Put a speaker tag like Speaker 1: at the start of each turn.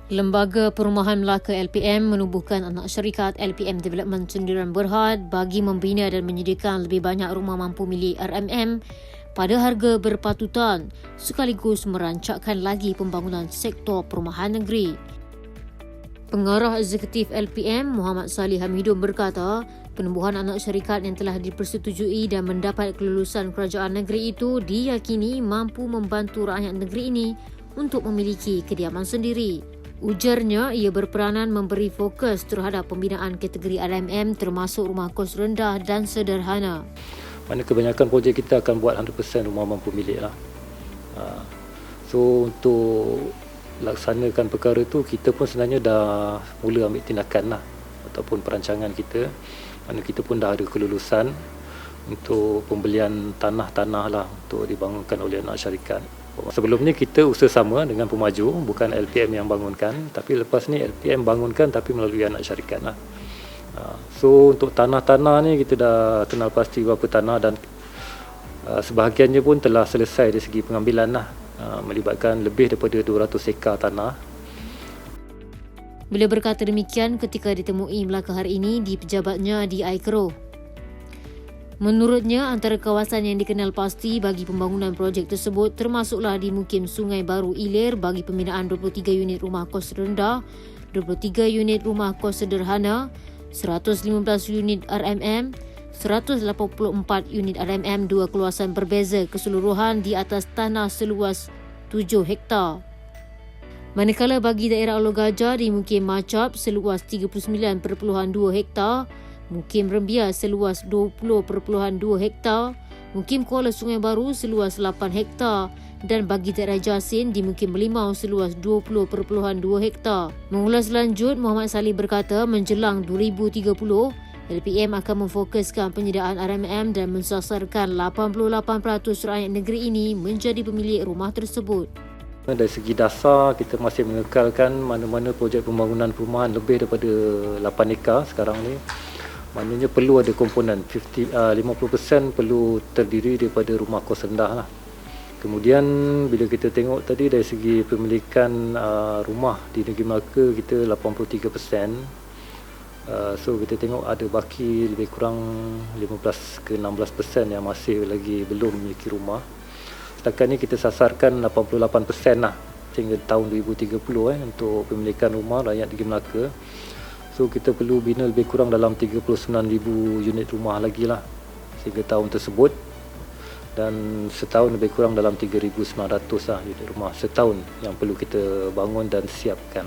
Speaker 1: Lembaga Perumahan Melaka LPM menubuhkan anak syarikat LPM Development Cenderan Berhad bagi membina dan menyediakan lebih banyak rumah mampu milik RMM pada harga berpatutan sekaligus merancakkan lagi pembangunan sektor perumahan negeri. Pengarah Eksekutif LPM Muhammad Salih Hamidun berkata, penubuhan anak syarikat yang telah dipersetujui dan mendapat kelulusan kerajaan negeri itu diyakini mampu membantu rakyat negeri ini untuk memiliki kediaman sendiri. Ujarnya, ia berperanan memberi fokus terhadap pembinaan kategori RMM termasuk rumah kos rendah dan sederhana.
Speaker 2: Mana kebanyakan projek kita akan buat 100% rumah mampu milik lah. So untuk laksanakan perkara itu, kita pun sebenarnya dah mula ambil tindakan lah, ataupun perancangan kita. Mana kita pun dah ada kelulusan untuk pembelian tanah-tanah lah untuk dibangunkan oleh anak syarikat. Sebelum ni kita usaha sama dengan pemaju, bukan LPM yang bangunkan, tapi lepas ni LPM bangunkan tapi melalui anak syarikat lah. So untuk tanah-tanah ni kita dah kenal pasti berapa tanah dan sebahagiannya pun telah selesai dari segi pengambilan lah, melibatkan lebih daripada 200 ekar tanah.
Speaker 1: Beliau berkata demikian ketika ditemui Melaka hari ini di pejabatnya di Aikro. Menurutnya, antara kawasan yang dikenal pasti bagi pembangunan projek tersebut termasuklah di Mukim Sungai Baru Ilir bagi pembinaan 23 unit rumah kos rendah, 23 unit rumah kos sederhana, 115 unit RMM, 184 unit RMM dua keluasan berbeza keseluruhan di atas tanah seluas 7 hektar. Manakala bagi daerah Alor Gajah di Mukim Macap seluas 39.2 hektar, Mukim Rembia seluas 20.2 hektar, Mukim Kuala Sungai Baru seluas 8 hektar dan bagi daerah Jasin di Mukim Melimau seluas 20.2 hektar. Mengulas lanjut, Muhammad Salih berkata menjelang 2030, LPM akan memfokuskan penyediaan RMM dan mensasarkan 88% rakyat negeri ini menjadi pemilik rumah tersebut.
Speaker 2: Dari segi dasar, kita masih mengekalkan mana-mana projek pembangunan perumahan lebih daripada 8 ekar sekarang ni. Maknanya perlu ada komponen 50% perlu terdiri daripada rumah kos rendah lah. Kemudian bila kita tengok tadi dari segi pemilikan rumah di negeri Melaka kita 83%. So kita tengok ada baki lebih kurang 15 ke 16% yang masih lagi belum memiliki rumah. Setakat ni kita sasarkan 88% lah sehingga tahun 2030 untuk pemilikan rumah rakyat negeri Melaka. So kita perlu bina lebih kurang dalam 39,000 unit rumah lagi lah sehingga tahun tersebut, dan setahun lebih kurang dalam 3,900 lah unit rumah setahun yang perlu kita bangun dan siapkan.